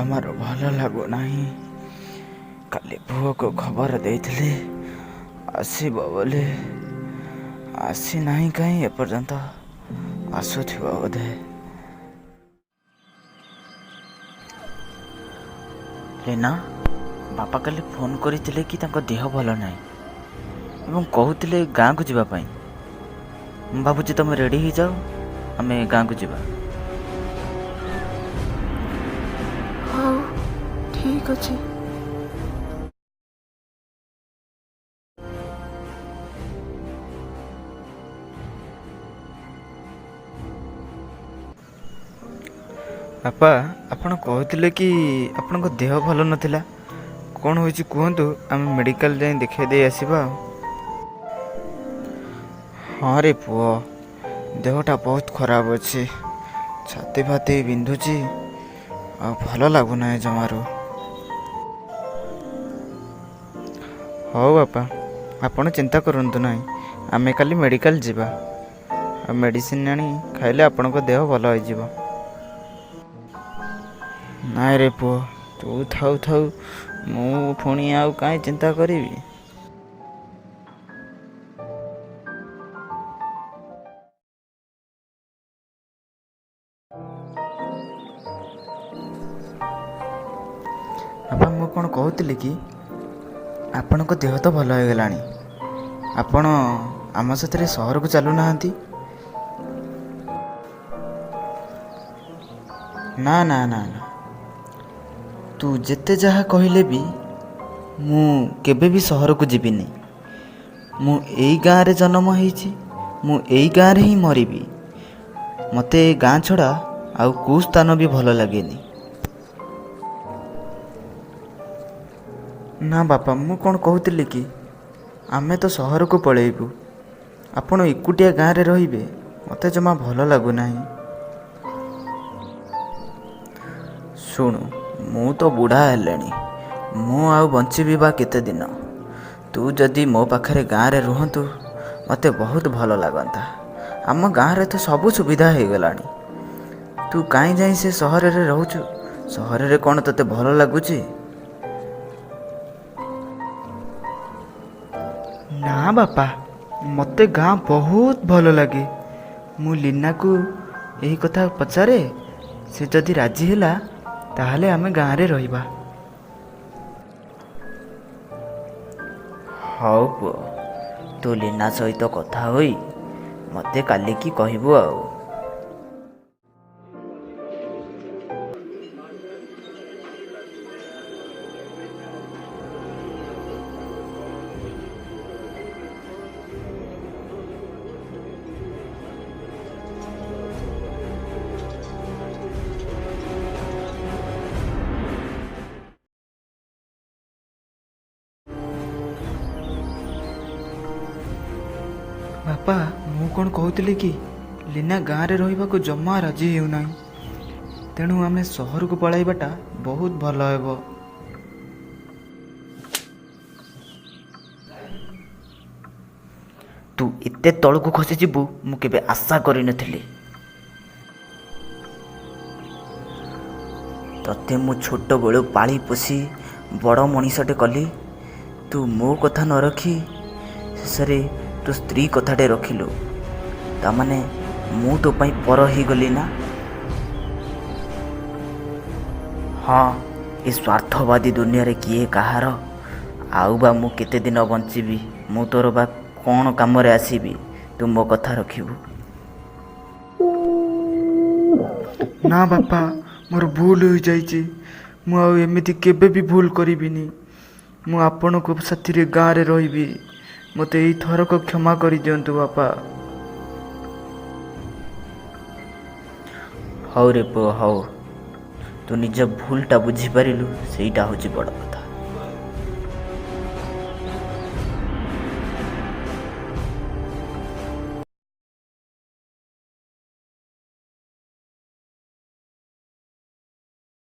जमार भल लगुना। काली पुओ को खबर देइथिली आसीबो बोली, आसी नहीं कहीं एपर्यंत आसुथिबो बोधे। लीना बापा काली फोन करथिले कि तांको देह भल नाही एवं कहूतिले गाँ को जीवा पाई। मैं भाबुची तुम रेडी ही जाओ, आमे गाँ को जीवा। हाँ ठीक अच्छे। बापा आपण कहते कि आपण देह भल नथिला, कौन होइछि कहतु, आम मेडिकल जाई देखै दे आसीबा। हाँ रे पुओ, देहटा बहुत खराब अच्छी, छाती फाती बिंधुची आ भल लगुना जमारू। हौ बापा आपण चिंता करंतु नाही, आमे काली मेडिकल जीवा आ मेडिसिन आनी खाइले आपणको देह भल होई जीवो। नाई रे पुओ, तू थाउ थाउ मु पुणी आउ काई चिंता करिवी। बापा मु कौन कहूली कि आपण को देह तो भल हो गलानी, आपण आम साथे सहर को चलू नाहंती। ना ना ना ना, तू जेते जहा कहले भी मु केबे भी सहर को जीविनी। मु एई गाँ रे जन्म होईची, मु एई गाँ रे ही मरिबी। मते गाँ छड़ा आउ को स्थान भी भल लगेनी। ना बापा मु कौन कहूली कि आमे तो सहर को पलैबू, आपण एकुटिया गाँ रे रहिबे, मते जमा भल लगुना। शुणु मु तो बुढ़ा हेलेनी, मु आउ बंचीबी बा केते दिन। तू जदि मो पाखरे गाँ रे रुहतु मते बहुत भल लगंता। आम गाँ रे तो सब सुविधा हो गलानी, तू काई जाई से सहर रे रहूचु। सहर रे कौन तते भल लगुची? ना बापा मते गाँ बहुत भल लगे। मु लीना को यही कथा पचारे, से जदि राजी हैला ताहले आमे गाँ रे रहिबा। हौ पुओ, तू लीना सहित कथा होई मते काली की कहबू आउ। बापा मु कौन कहूली कि लीना गाँ रे रहिबा को जमा राजी हेउना, तेणु आमे सहर को पलाइबाटा बहुत भल हेबो। तू एते तळକୁ खसी जीवु मु केबे आशा करि नथिली। तते मु छोट बेलू पाली पोसी बड़ मनीषटे कली, तू मो कथा न रखी शेषरे तू स्त्री कथाटे रखिलु, तामाने मु तो पाई पर ही गली ना। हाँ ये स्वार्थवादी दुनिया रे किए कहार, आउ बा मु केते दिन बंचीबी, मु तोर बा कौन काम रे आसीबी, तू मो कथा रखिबू। ना बापा मोर भूल हो जाइए, मु आउ एमिति केबे भी भूल करिबिनी। मु आपण को साथी रे गाँ रे रहिबी, मते एई थर को क्षमा करि दियंतु बापा। हौ रे पुओ हौ, तू निज भूलटा बुझी पारिलु, सेईटा होची बड़।